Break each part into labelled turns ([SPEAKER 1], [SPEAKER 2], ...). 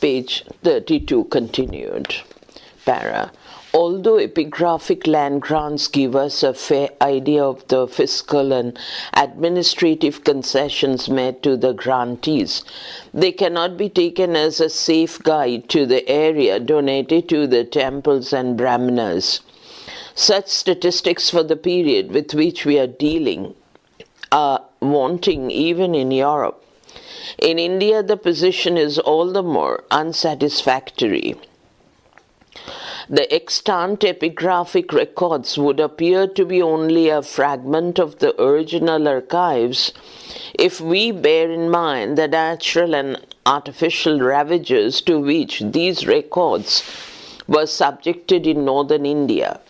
[SPEAKER 1] Page 32 continued. Para. Although epigraphic land grants give us a fair idea of the fiscal and administrative concessions made to the grantees, they cannot be taken as a safe guide to the area donated to the temples and brahmanas. Such statistics for the period with which we are dealing are wanting even in Europe. In India, the position is all the more unsatisfactory. The extant epigraphic records would appear to be only a fragment of the original archives if we bear in mind the natural and artificial ravages to which these records were subjected in northern India.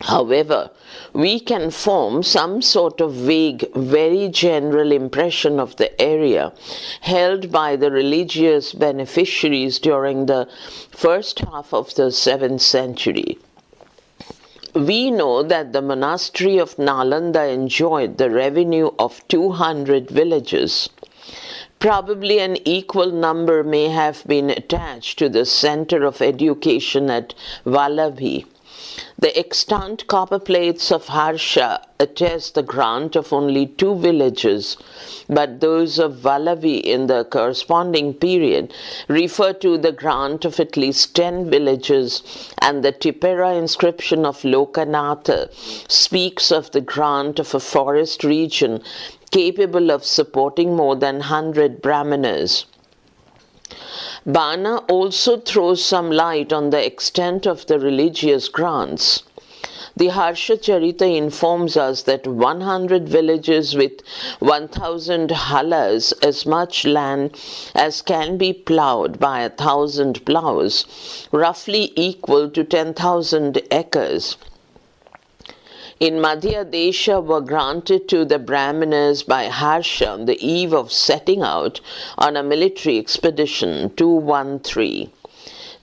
[SPEAKER 1] However, we can form some sort of vague, very general impression of the area held by the religious beneficiaries during the first half of the 7th century. We know that the monastery of Nalanda enjoyed the revenue of 200 villages. Probably an equal number may have been attached to the center of education at Vallabhi. The extant copper plates of Harsha attest the grant of only 2 villages, but those of Vallabhi in the corresponding period refer to the grant of at least 10 villages, and the Tippera inscription of Lokanatha speaks of the grant of a forest region capable of supporting more than 100 brahmanas. Bana also throws some light on the extent of the religious grants. The Harsha Charita informs us that 100 villages with 1,000 halas, as much land as can be ploughed by 1,000 ploughs, roughly equal to 10,000 acres, in Madhya Desha were granted to the Brahmanas by Harsha on the eve of setting out on a military expedition, 213.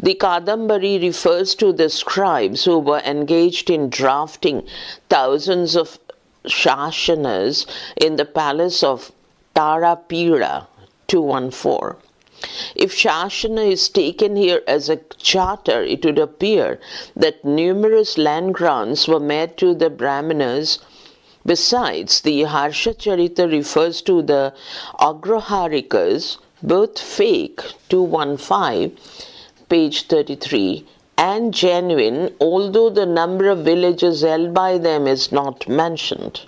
[SPEAKER 1] The Kadambari refers to the scribes who were engaged in drafting thousands of shasanas in the palace of Tarapira, 214. If Shasana is taken here as a charter, it would appear that numerous land grants were made to the Brahmanas. Besides, the Harsha Charita refers to the Agroharikas, both fake, 215, page 33, and genuine, although the number of villages held by them is not mentioned.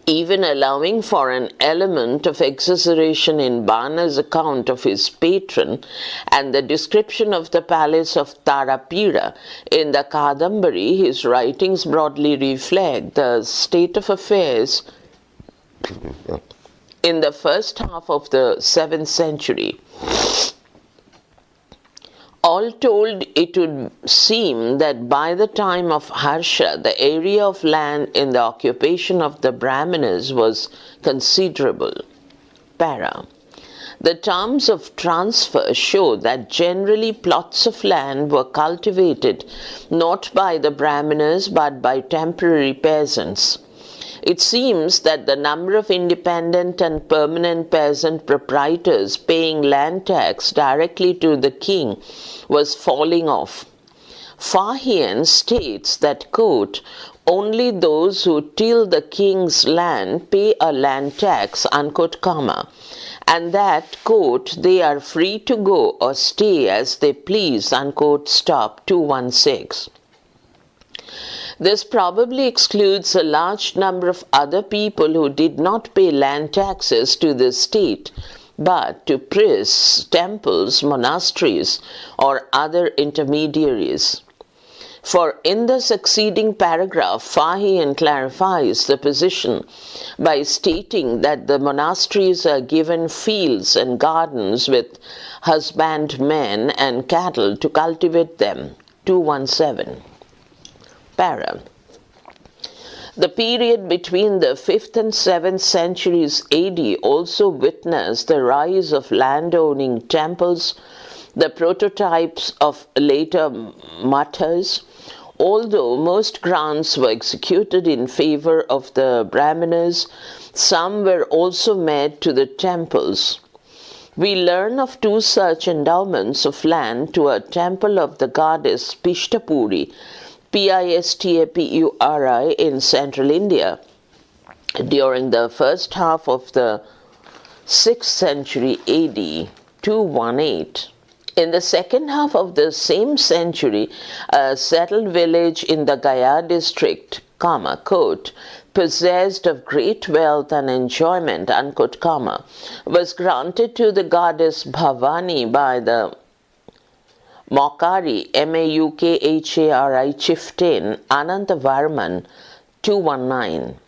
[SPEAKER 1] Even allowing for an element of exaggeration in Bana's account of his patron and the description of the palace of Tarapira in the Kadambari, his writings broadly reflect the state of affairs in the first half of the 7th century. All told, it would seem that by the time of Harsha, the area of land in the occupation of the Brahmanas was considerable. Para. The terms of transfer show that generally plots of land were cultivated not by the Brahmanas but by temporary peasants. It seems that the number of independent and permanent peasant proprietors paying land tax directly to the king was falling off. Fahian states that, quote, only those who till the king's land pay a land tax, unquote, comma, and that, quote, they are free to go or stay as they please, unquote, stop, 216. This probably excludes a large number of other people who did not pay land taxes to the state, but to priests, temples, monasteries, or other intermediaries. For in the succeeding paragraph, Fahian clarifies the position by stating that the monasteries are given fields and gardens with husbandmen and cattle to cultivate them, 217. Para. The period between the 5th and 7th centuries AD also witnessed the rise of landowning temples, the prototypes of later mathas. Although most grants were executed in favor of the Brahmanas, some were also made to the temples. We learn of two such endowments of land to a temple of the goddess Pishtapuri, Pistapuri, in central India during the first half of the 6th century AD, 218. In the second half of the same century, a settled village in the Gaya district, quote, possessed of great wealth and enjoyment, unquote, was granted to the goddess Bhavani by the Maukari, Maukari chieftain Anantavarman, 219.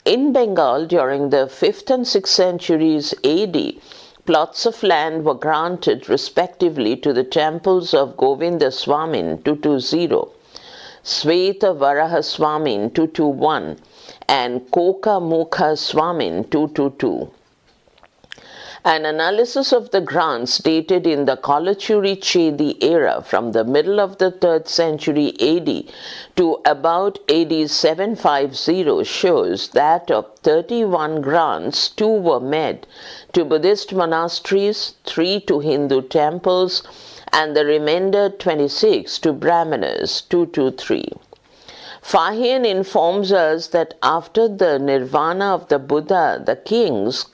[SPEAKER 1] In Bengal during the 5th and 6th centuries AD, plots of land were granted respectively to the temples of Govinda Swamin, 220, Sveta Varaha Swamin, 221, and Koka Mukha Swamin, 222. An analysis of the grants dated in the Kalachuri Chedi era from the middle of the 3rd century AD to about AD 750 shows that of 31 grants, 2 were made to Buddhist monasteries, 3 to Hindu temples, and the remainder 26 to Brahmanas, 223. Fahian informs us that after the nirvana of the Buddha, the kings,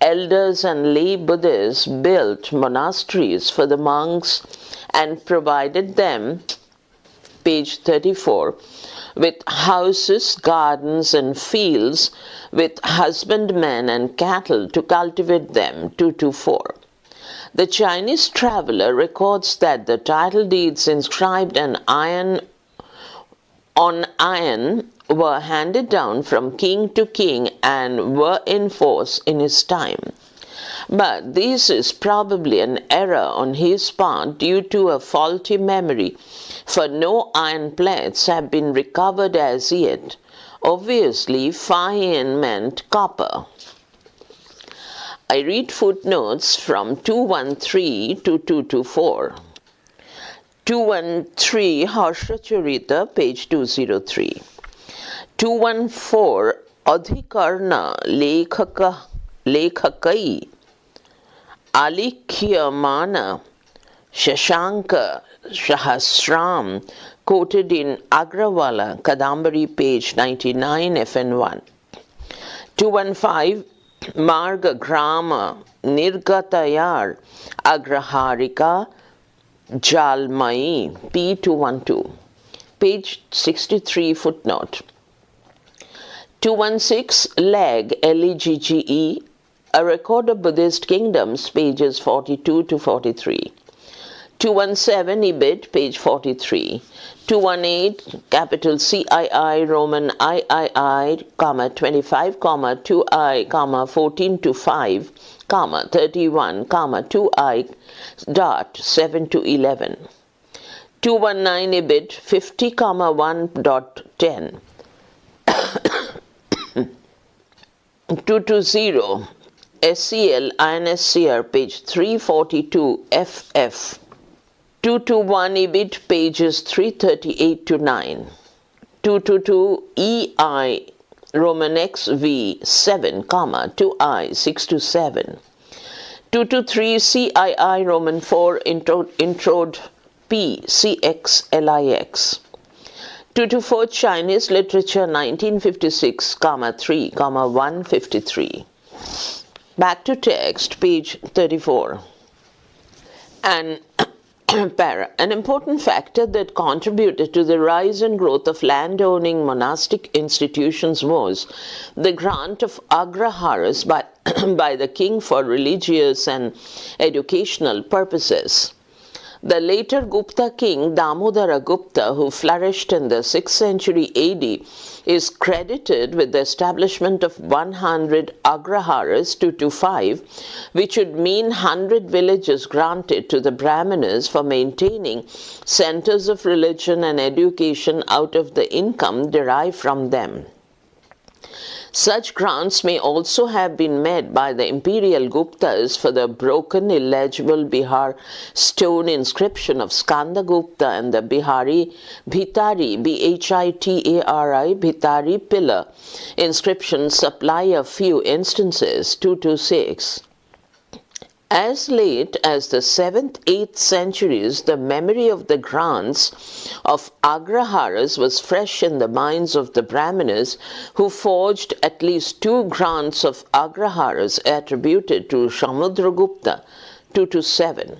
[SPEAKER 1] elders and lay Buddhists built monasteries for the monks and provided them, page 34, with houses, gardens, and fields with husbandmen and cattle to cultivate them, 224. The Chinese traveler records that the title deeds inscribed on iron were handed down from king to king and were in force in his time. But this is probably an error on his part due to a faulty memory, for no iron plates have been recovered as yet. Obviously, Fahian meant copper. I read footnotes from 213 to 224. 213 Harshacharita, page 203. 214 Adhikarna Lekhakai Alikhyamana Shashanka Sahasram, quoted in Agrawala Kadambari, page 99, FN1. 215 Marga Grama Nirgatayar Agraharika Jalmai, P212, page 63, footnote. 216 Leg, Legge, a record of Buddhist kingdoms, pages 42 to 43. 217 Ibid, page 43. 218 capital CII Roman III, 25, 2I, 14 to 5, 31, 2I dot 7 to 11. 219 Ibid, 50, 1.10. 220 SCL INSCR, page 342 FF. 221 Ibid, pages 338 to 9. 222 EI Roman XV 7, 2I 6 to 7. 223 CII Roman 4 Introd P CX LIX. 224 Chinese Literature 1956, 3, 153. Back to text, page 34. An important factor that contributed to the rise and growth of land-owning monastic institutions was the grant of agraharas by the king for religious and educational purposes. The later Gupta king Damodara Gupta, who flourished in the 6th century AD, is credited with the establishment of 100 agraharas, 225, which would mean 100 villages granted to the Brahmanas for maintaining centers of religion and education out of the income derived from them. Such grants may also have been made by the imperial Guptas for the broken illegible Bihar stone inscription of Skanda Gupta and the Bihari Bhitari, Bhitari, Bhitari pillar inscription supply a few instances, 226. As late as the 7th, 8th centuries, the memory of the grants of Agraharas was fresh in the minds of the Brahmanas, who forged at least 2 grants of Agraharas attributed to Samudragupta 227.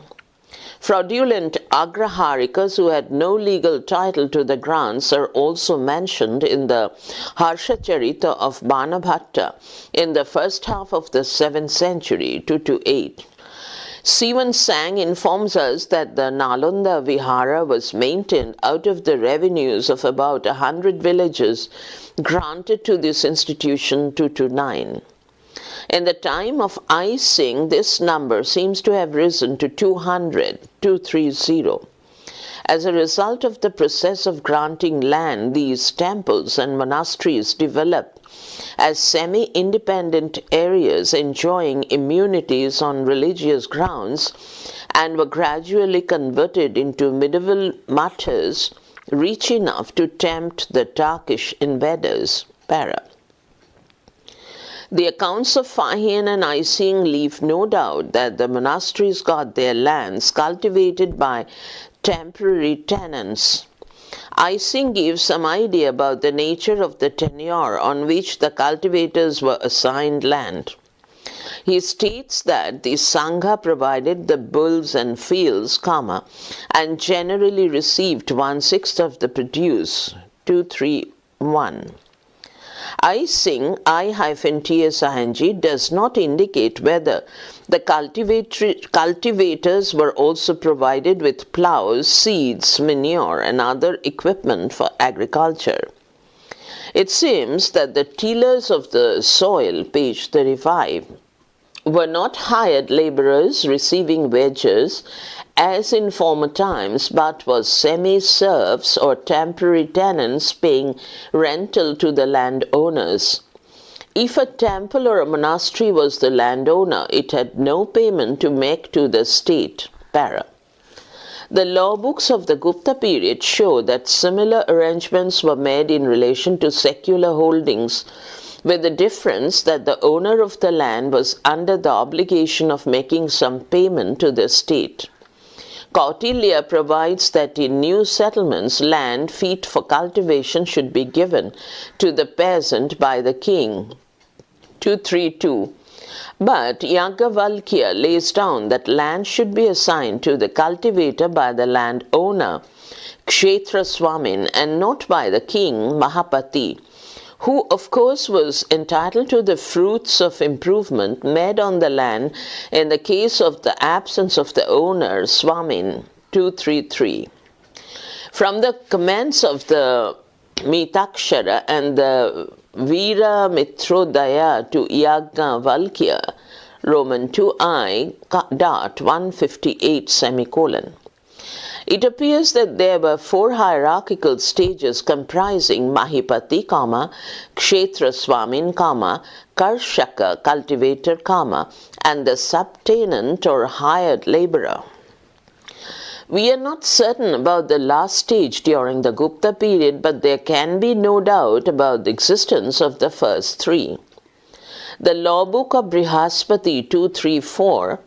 [SPEAKER 1] Fraudulent Agraharikas who had no legal title to the grants are also mentioned in the Harshacharita of Banabhatta in the first half of the 7th century, 228. Sivan Sang informs us that the Nalanda Vihara was maintained out of the revenues of about 100 villages granted to this institution 229. In the time of I Singh, this number seems to have risen to 230. As a result of the process of granting land, these temples and monasteries developed as semi-independent areas enjoying immunities on religious grounds and were gradually converted into medieval mathas rich enough to tempt the Turkish invaders. Para. The accounts of Fahin and Ising leave no doubt that the monasteries got their lands cultivated by temporary tenants. Ising gives some idea about the nature of the tenure on which the cultivators were assigned land. He states that the Sangha provided the bulls and fields, and generally received 1/6 of the produce, 231. Ising, I-TSING, does not indicate whether the cultivators were also provided with plows, seeds, manure, and other equipment for agriculture. It seems that the tillers of the soil, page 35, were not hired laborers receiving wages as in former times, but was semi-serfs or temporary tenants paying rental to the landowners. If a temple or a monastery was the landowner, it had no payment to make to the state. Para. The law books of the Gupta period show that similar arrangements were made in relation to secular holdings, with the difference that the owner of the land was under the obligation of making some payment to the state. Kautilya provides that in new settlements, land fit for cultivation should be given to the peasant by the king. 232. But Yagnavalkya lays down that land should be assigned to the cultivator by the landowner, Kshetra Swamin, and not by the king, Mahapati, who of course was entitled to the fruits of improvement made on the land in the case of the absence of the owner, Swamin, 233. From the comments of the Mitakshara and the Veera Mitrodaya to Yagnavalkya, Roman 2I, 158 semicolon. It appears that there were 4 hierarchical stages comprising Mahipati, Kshetra Swamin, Karshaka, cultivator, and the subtenant or hired laborer. We are not certain about the last stage during the Gupta period, but there can be no doubt about the existence of the first 3. The law book of Brihaspati 234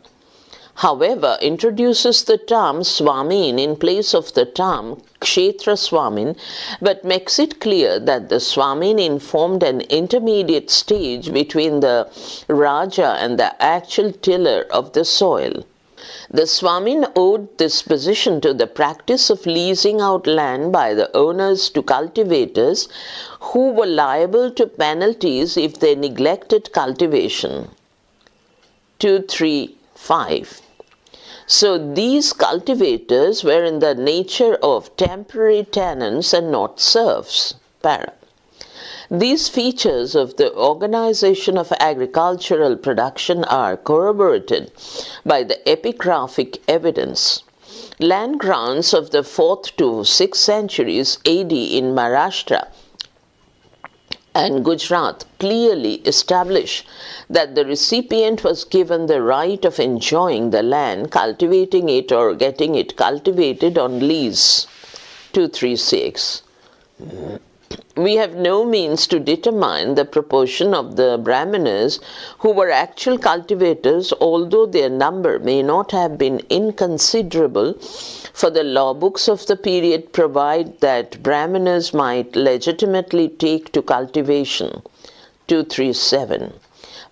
[SPEAKER 1] however, introduces the term Swamin in place of the term Kshetra Swamin, but makes it clear that the Swamin informed an intermediate stage between the Raja and the actual tiller of the soil. The Swamin owed this position to the practice of leasing out land by the owners to cultivators who were liable to penalties if they neglected cultivation. 235. So these cultivators were in the nature of temporary tenants and not serfs. Para. These features of the organization of agricultural production are corroborated by the epigraphic evidence. Land grants of the 4th to 6th centuries AD in Maharashtra and Gujarat clearly establish that the recipient was given the right of enjoying the land, cultivating it or getting it cultivated on lease. 236. We have no means to determine the proportion of the Brahmanas who were actual cultivators, although their number may not have been inconsiderable, for the law books of the period provide that Brahmanas might legitimately take to cultivation. 237.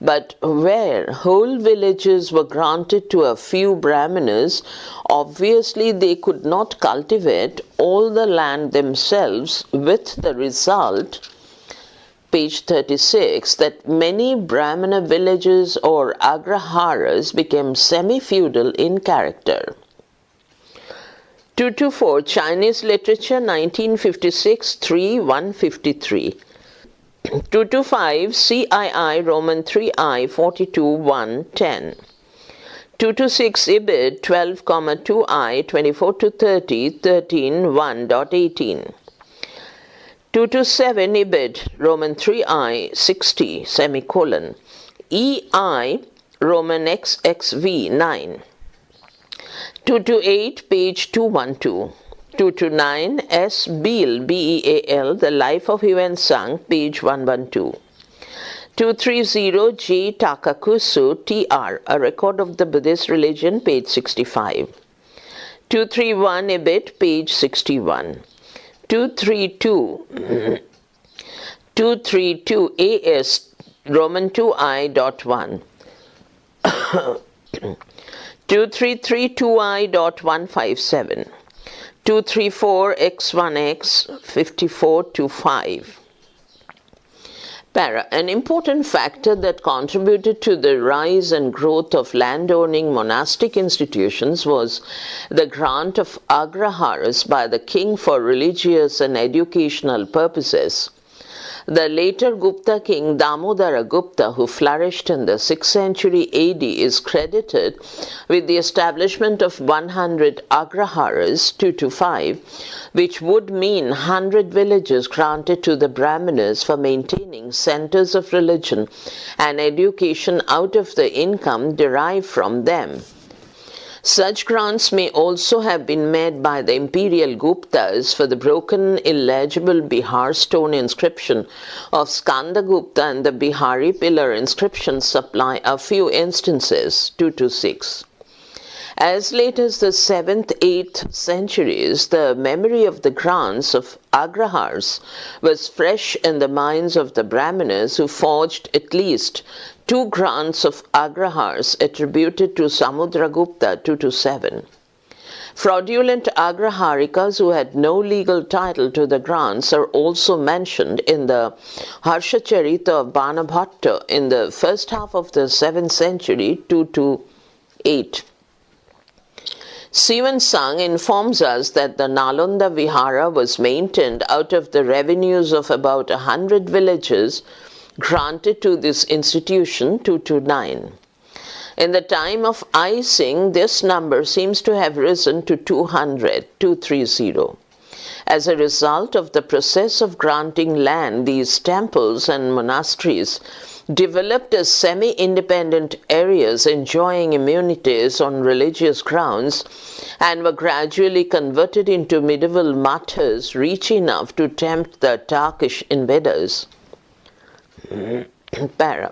[SPEAKER 1] But where whole villages were granted to a few Brahmanas, obviously they could not cultivate all the land themselves, with the result, page 36, that many Brahmana villages or agraharas became semi-feudal in character. 224. Chinese Literature, 1956, 3, 153. 225 CII Roman 3I 42 1 10. 226 IBID 12, 2I 24 to 30 13 1.18. 227 IBID Roman 3I 60 semicolon. EI Roman XXV 9. 228 page 212. 229 S Beal BEAL The Life of Yuan Sang page 112. 230 J Takakusu TR A Record of the Buddhist Religion page 65. 231 Ibit page 61. 232 232 AS Roman 2I.1. 233 2I.157. 234 X1X 54 to 5. Para. An important factor that contributed to the rise and growth of land-owning monastic institutions was the grant of agraharas by the king for religious and educational purposes. The later Gupta king Damodara Gupta, who flourished in the 6th century AD, is credited with the establishment of 100 agraharas, 2 to 5, which would mean 100 villages granted to the Brahmanas for maintaining centers of religion and education out of the income derived from them. Such grants may also have been made by the imperial Guptas for the broken illegible Bihar stone inscription of Skandagupta, and the Bihari pillar inscriptions supply a few instances, 2 to 6. As late as the 7th, 8th centuries, the memory of the grants of agrahars was fresh in the minds of the Brahmanas, who forged at least 2 grants of agrahars attributed to Samudragupta 2 to 7. Fraudulent agraharikas who had no legal title to the grants are also mentioned in the Harshacharita of Banabhatta in the first half of the 7th century 2 to 8. Sivan Sang informs us that the Nalanda Vihara was maintained out of the revenues of about 100 villages granted to this institution 2 to 9. In the time of I Singh, this number seems to have risen to 200, 230. As a result of the process of granting land, these temples and monasteries developed as semi-independent areas enjoying immunities on religious grounds, and were gradually converted into medieval mathas rich enough to tempt the Turkish invaders. Para.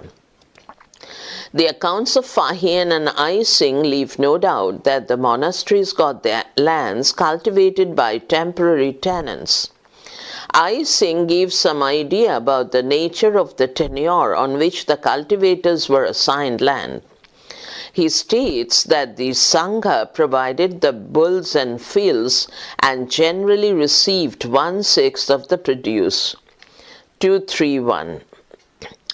[SPEAKER 1] The accounts of Fahien and I Singh leave no doubt that the monasteries got their lands cultivated by temporary tenants. I Singh gives some idea about the nature of the tenure on which the cultivators were assigned land. He states that the Sangha provided the bulls and fields and generally received 1/6 of the produce. 231.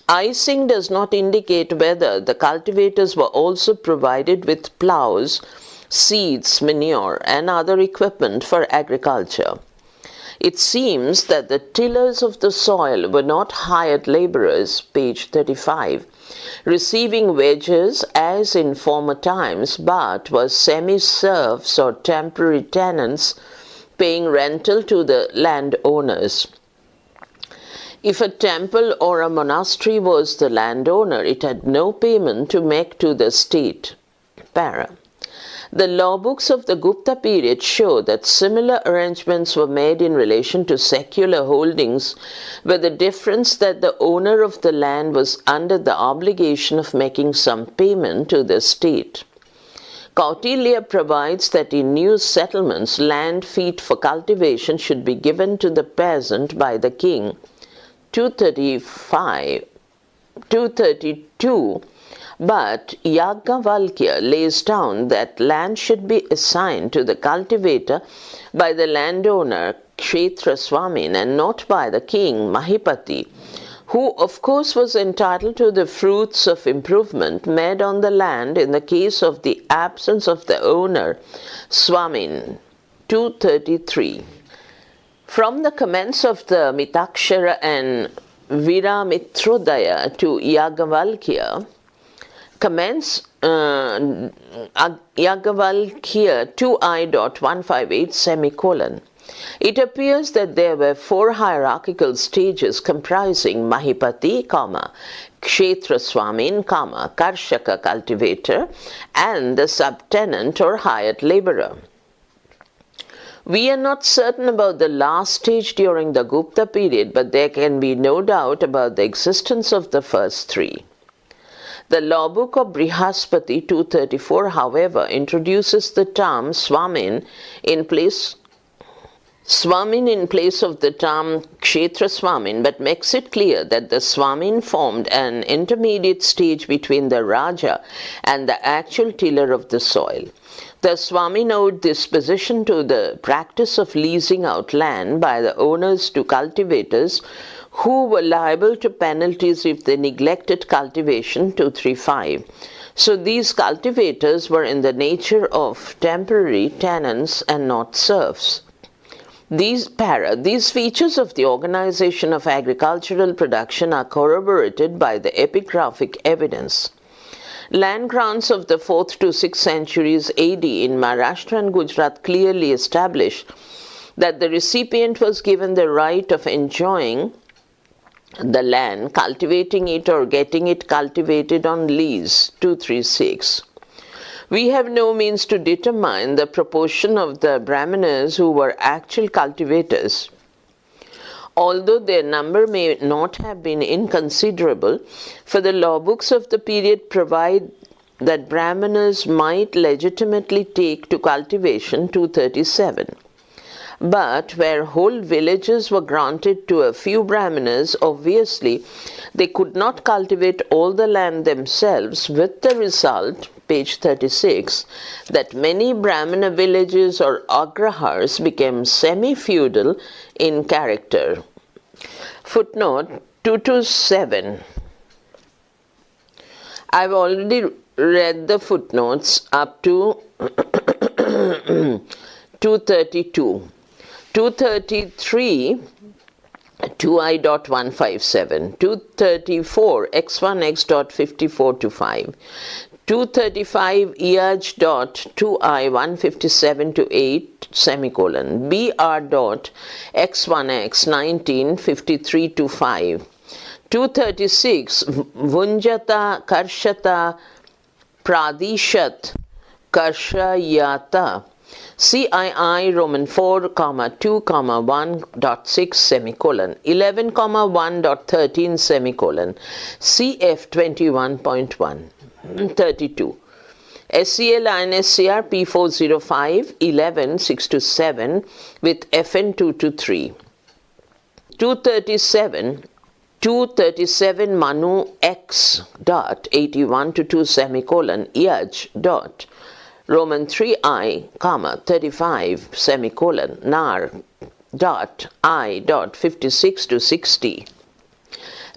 [SPEAKER 1] I Singh does not indicate whether the cultivators were also provided with plows, seeds, manure, and other equipment for agriculture. It seems that the tillers of the soil were not hired laborers, page 35, receiving wages as in former times, but were semi-serfs or temporary tenants paying rental to the landowners. If a temple or a monastery was the landowner, it had no payment to make to the state. Para. The law books of the Gupta period show that similar arrangements were made in relation to secular holdings, with the difference that the owner of the land was under the obligation of making some payment to the state. Kautilya provides that in new settlements, land fit for cultivation should be given to the peasant by the king. 232. But Yagnavalkya lays down that land should be assigned to the cultivator by the landowner Kshetra Swamin and not by the king Mahipati, who of course was entitled to the fruits of improvement made on the land in the case of the absence of the owner Swamin. 233. From the comments of the Mitakshara and Viramitrodaya to Yagnavalkya, commence Yagnavalkya 2I.158 semicolon. It appears that there were 4 hierarchical stages comprising Mahipati, Kshetra Swamin, Karshaka cultivator, and the subtenant or hired laborer. We are not certain about the last stage during the Gupta period, but there can be no doubt about the existence of the first 3. The law book of Brihaspati 234, however, introduces the term Swamin in place of the term Kshetra Swamin, but makes it clear that the Swamin formed an intermediate stage between the Raja and the actual tiller of the soil. The Swamin owed this position to the practice of leasing out land by the owners to cultivators who were liable to penalties if they neglected cultivation. 235. So these cultivators were in the nature of temporary tenants and not serfs. These features of the organization of agricultural production are corroborated by the epigraphic evidence. Land grants of the 4th to 6th centuries AD in Maharashtra and Gujarat clearly establish that the recipient was given the right of enjoying the land, cultivating it or getting it cultivated on lease. 236. We have no means to determine the proportion of the Brahmanas who were actual cultivators. Although their number may not have been inconsiderable, for the law books of the period provide that Brahmanas might legitimately take to cultivation. 237. But where whole villages were granted to a few Brahmanas, obviously they could not cultivate all the land themselves, with the result, page 36, that many Brahmana villages or agrahars became semi-feudal in character. Footnote 227. I've already read the footnotes up to 232. 233, 2I.157, 234, x1x.54 to 5, 235, EH.2I.157 to 8, semicolon, BR.x1x, 1953 to 5, 236, Vunjata, Karshata, Pradishat, Karshayata, CII Roman 4, 2, 1.6 semicolon 11, 1.13 semicolon CF 21.1 32 SCL INSCR P405 11 6 to 7 with FN 2 to 3 237 Manu X dot 81 to 2 semicolon EH dot Roman 3I, 35 semicolon nar dot I dot 56 to 60.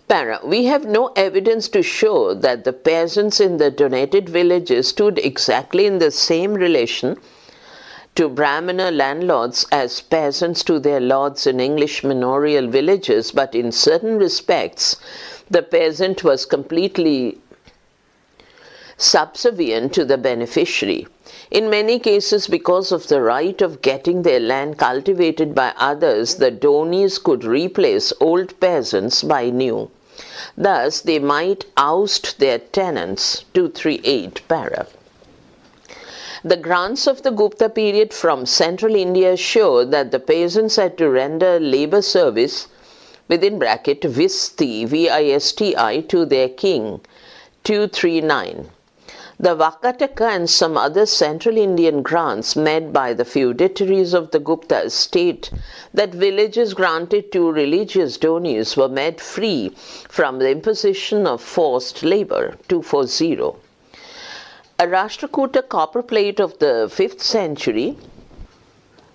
[SPEAKER 1] Para. We have no evidence to show that the peasants in the donated villages stood exactly in the same relation to Brahmana landlords as peasants to their lords in English manorial villages, but in certain respects the peasant was completely subservient to the beneficiary. In many cases, because of the right of getting their land cultivated by others, the donis could replace old peasants by new. Thus, they might oust their tenants. 238 para. The grants of the Gupta period from central India show that the peasants had to render labor service within bracket Visti, V-I-S-T-I, to their king, 239. The Vakataka and some other central Indian grants made by the feudatories of the Guptas state that villages granted to religious donis were made free from the imposition of forced labor, 240. A Rashtrakuta copper plate of the 5th century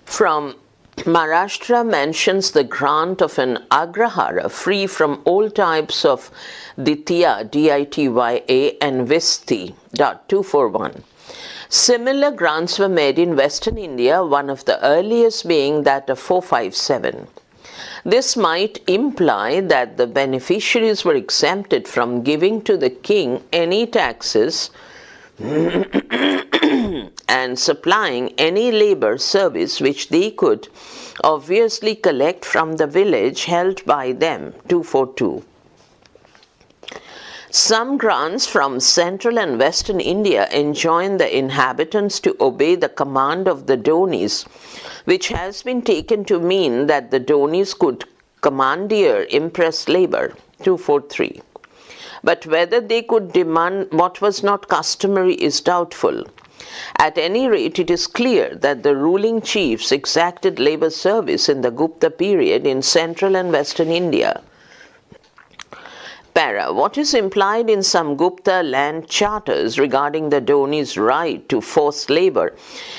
[SPEAKER 1] from Maharashtra mentions the grant of an agrahara free from all types of ditya, D-I-T-Y-A, and visti, 241. Similar grants were made in Western India, one of the earliest being that of 457. This might imply that the beneficiaries were exempted from giving to the king any taxes and supplying any labor service which they could obviously collect from the village held by them, 242. Some grants from central and western India enjoin the inhabitants to obey the command of the donis, which has been taken to mean that the donis could commandeer impress labor, 243. But whether they could demand what was not customary is doubtful. At any rate, it is clear that the ruling chiefs exacted labor service in the Gupta period in central and western India. Para. What is implied in some Gupta land charters regarding the Doni's right to forced labor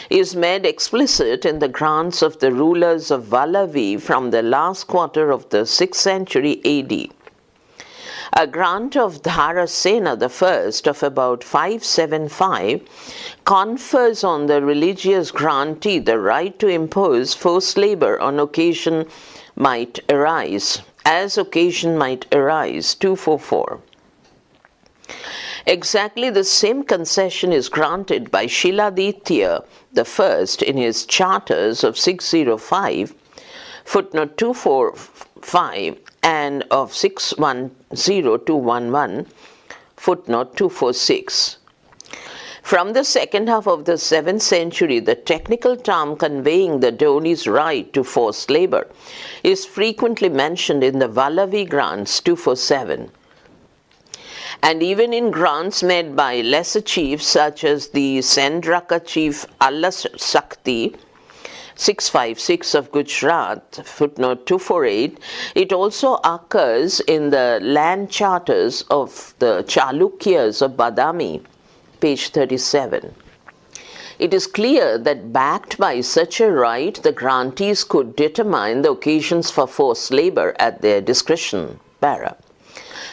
[SPEAKER 1] is made explicit in the grants of the rulers of Vallavi from the last quarter of the 6th century AD. A grant of Dharasena I of about 575 confers on the religious grantee the right to impose forced labor on occasion might arise, as occasion might arise, 244. Exactly the same concession is granted by Shiladitya I in his charters of 605, footnote 245, and of 610-211, footnote 246. From the second half of the 7th century, the technical term conveying the Doni's right to forced labor is frequently mentioned in the Vallavi grants, 247. And even in grants made by lesser chiefs such as the Sendraka chief Allah Sakti, 656 of Gujarat, footnote 248, it also occurs in the land charters of the Chalukyas of Badami, page 37. It is clear that backed by such a right, the grantees could determine the occasions for forced labor at their discretion. Para.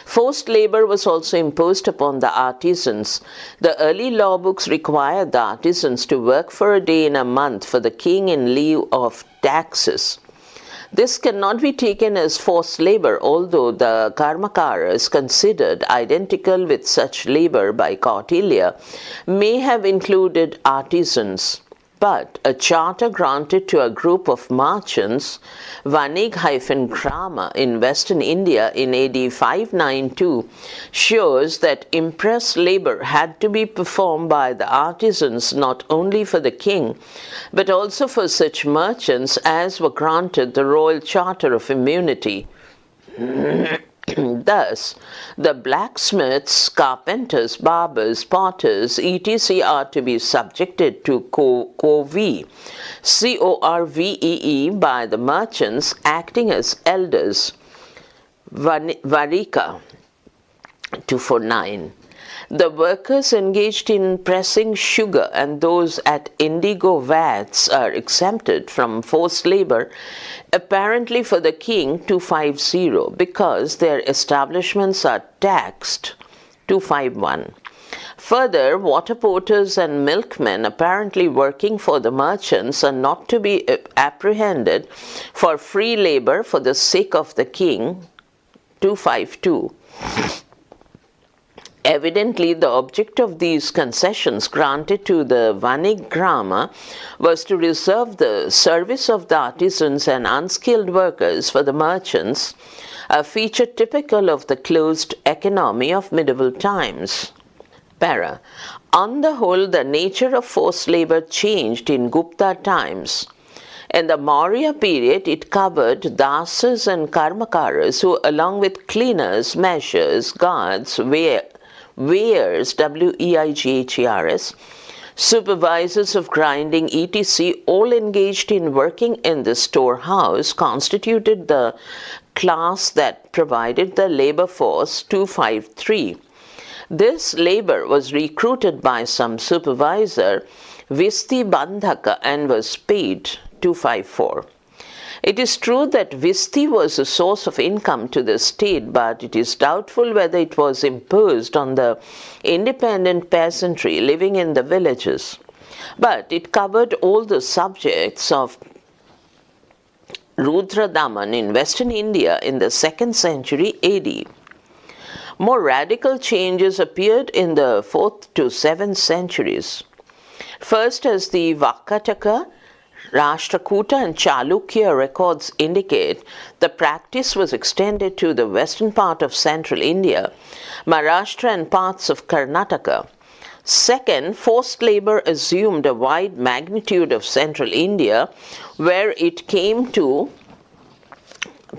[SPEAKER 1] Forced labor was also imposed upon the artisans. The early law books required the artisans to work for a day in a month for the king in lieu of taxes. This cannot be taken as forced labor, although the Karmakaras, considered identical with such labor by Kautilya, may have included artisans. But a charter granted to a group of merchants, Vanig-Grama in Western India in AD 592, shows that impress labor had to be performed by the artisans not only for the king, but also for such merchants as were granted the royal charter of immunity. Thus, the blacksmiths, carpenters, barbers, potters, etc. are to be subjected to corvée, C-O-R-V-E-E, by the merchants acting as elders, Varika, 249. The workers engaged in pressing sugar and those at indigo vats are exempted from forced labor, apparently for the king, 250, because their establishments are taxed, 251. Further, water porters and milkmen apparently working for the merchants are not to be apprehended for free labor for the sake of the king, 252. Evidently, the object of these concessions granted to the Vanig-Grama was to reserve the service of the artisans and unskilled workers for the merchants, a feature typical of the closed economy of medieval times. Para. On the whole, the nature of forced labor changed in Gupta times. In the Maurya period, it covered dasas and karmakaras who, along with cleaners, meshers, guards, weighers, W-E-I-G-H-E-R-S, supervisors of grinding, etc., all engaged in working in the storehouse, constituted the class that provided the labor force 253. This labor was recruited by some supervisor, Visti Bandhaka, and was paid 254. It is true that Visti was a source of income to the state, but it is doubtful whether it was imposed on the independent peasantry living in the villages. But it covered all the subjects of Rudra Daman in Western India in the 2nd century AD. More radical changes appeared in the 4th to 7th centuries. First, as the Vakataka, Rashtrakuta and Chalukya records indicate, the practice was extended to the western part of central India, Maharashtra and parts of Karnataka. Second, forced labor assumed a wide magnitude of central India, where it came to,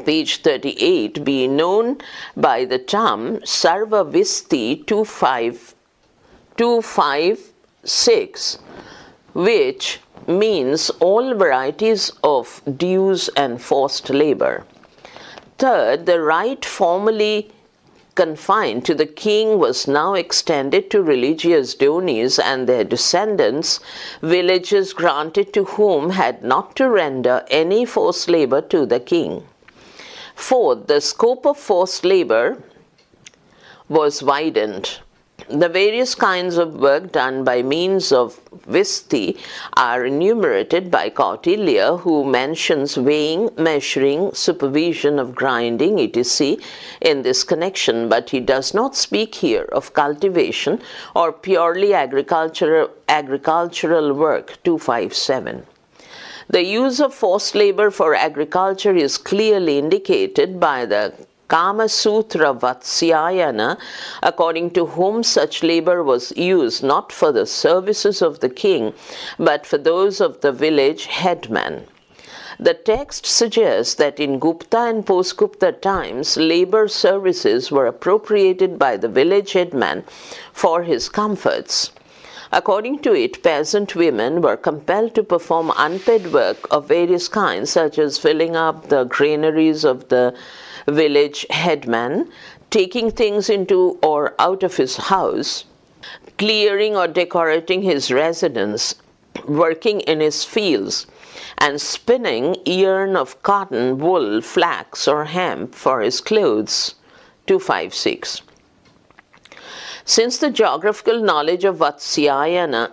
[SPEAKER 1] page 38, be known by the term Sarva Visti 256, which means all varieties of dues and forced labor. Third, the right formerly confined to the king was now extended to religious donis and their descendants, villages granted to whom had not to render any forced labor to the king. Fourth, the scope of forced labor was widened. The various kinds of work done by means of Visti are enumerated by Kautilya, who mentions weighing, measuring, supervision of grinding, etc. in this connection, but he does not speak here of cultivation or purely agricultural work, 257. The use of forced labor for agriculture is clearly indicated by the Kama Sutra Vatsyayana, according to whom such labor was used not for the services of the king, but for those of the village headman. The text suggests that in Gupta and post-Gupta times, labor services were appropriated by the village headman for his comforts. According to it, peasant women were compelled to perform unpaid work of various kinds, such as filling up the granaries of the village headman, taking things into or out of his house, clearing or decorating his residence, working in his fields, and spinning yarn of cotton, wool, flax, or hemp for his clothes, 256. Since the geographical knowledge of Vatsyayana,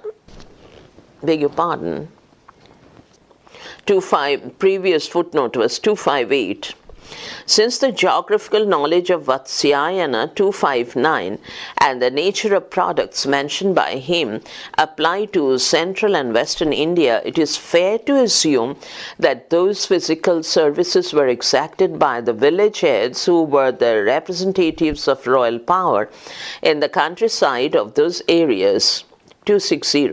[SPEAKER 1] previous footnote was 258. Since the geographical knowledge of Vatsyayana 259 and the nature of products mentioned by him apply to central and western India, it is fair to assume that those physical services were exacted by the village heads who were the representatives of royal power in the countryside of those areas. 260.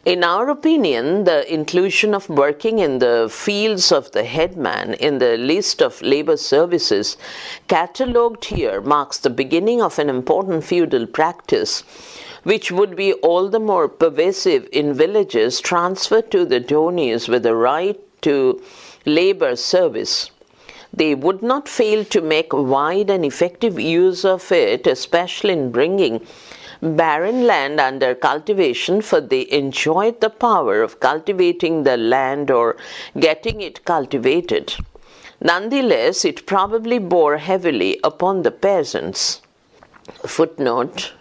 [SPEAKER 1] In our opinion, the inclusion of working in the fields of the headman in the list of labor services catalogued here marks the beginning of an important feudal practice, which would be all the more pervasive in villages transferred to the donis with the right to labor service. They would not fail to make wide and effective use of it, especially in bringing barren land under cultivation, for they enjoyed the power of cultivating the land or getting it cultivated. Nonetheless, it probably bore heavily upon the peasants. Footnote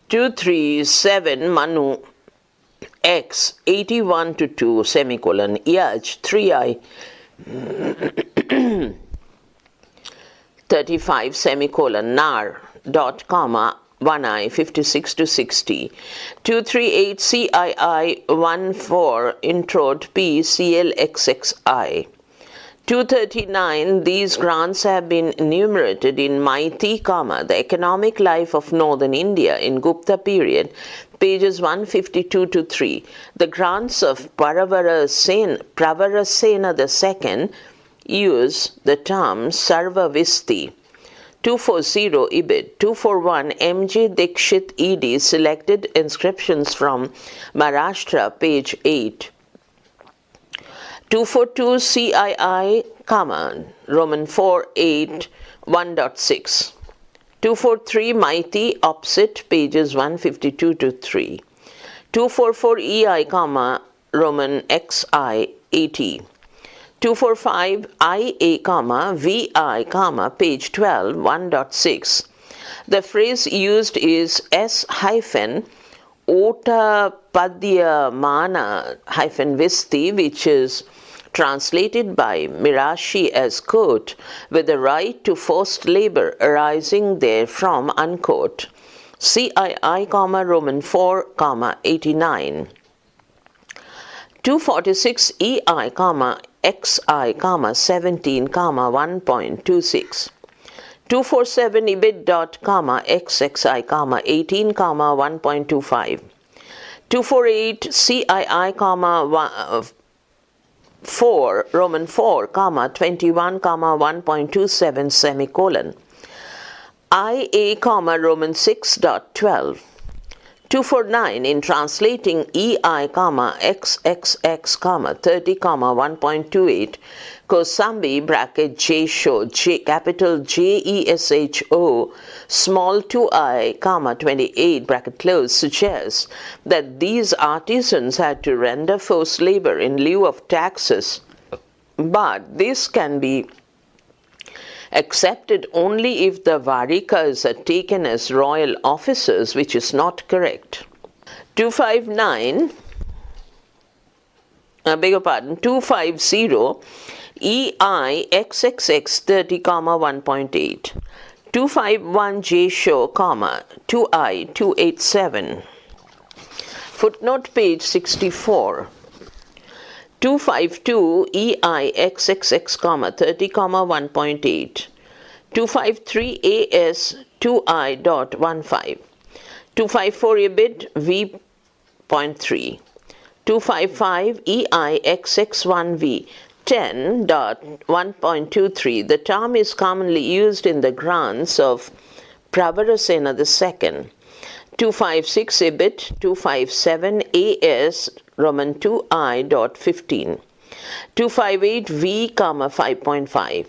[SPEAKER 1] 237 Manu X 81 to 2 semicolon Yaj 3I 35 semicolon nar dot comma 1I 56 to 60 238 CII 14 introd P CLXXI 239. These grants have been enumerated in Maiti, the Economic Life of Northern India in Gupta period, pages 152 to 3. The grants of Pravarasena II use the term Sarvavisti. 240 Ibid. 241 M.J. Dikshit E.D. Selected inscriptions from Maharashtra, page 8. 242 CII, Roman 4, 8, 1.6. 243 Maiti, opposite, pages 152 to 3. 244 EI, Roman XI, 80. 245 IA, VI, page 12, 1.6. The phrase used is S hyphen Ota Padyamana hyphen Visti, which is translated by Mirashi as quote, with the right to forced labor arising therefrom, unquote. CII, Roman 4, 89. 246 EI, XI, 17, 1.26. 247 Ibid. XXI, 18, 1.25. 248 CII, 4, Roman 4, 21, 1.27, semicolon. IA, Roman 6.12. 249 in translating EI, XXX, 30, 1.28, Kosambi bracket Jesho, capital JESHO, small 2I, 28 bracket close, suggests that these artisans had to render forced labor in lieu of taxes. But this can be accepted only if the Varikas are taken as royal officers, which is not correct. 259, 250 EI XXX 30, 1.8. 251 Jesho, 2I 287. Footnote page 64. 252 EI XXX, 30, 1.8. 253 AS 2I.15. 254 Ibid V.3. 255 EI XX1V 10.1.23. The term is commonly used in the grants of Pravarasena II. 256 Ibid. 257 AS Roman 2I.15. 258 V, 5.5.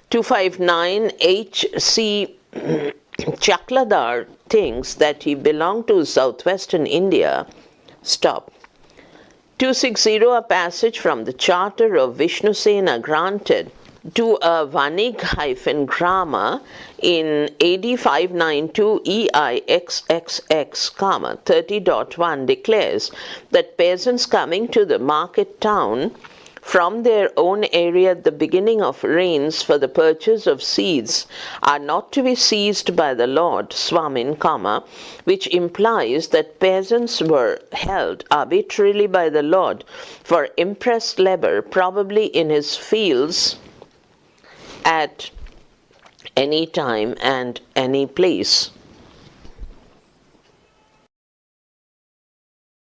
[SPEAKER 1] 259 H.C. Chakladar thinks that he belonged to southwestern India. Stop. 260 a passage from the charter of Vishnusena granted to a Vanig-Grama in AD 592 EIXXX, 30.1 declares that peasants coming to the market town from their own area at the beginning of rains for the purchase of seeds are not to be seized by the Lord, Swamin, which implies that peasants were held arbitrarily by the Lord for impressed labor, probably in his fields at any time and any place.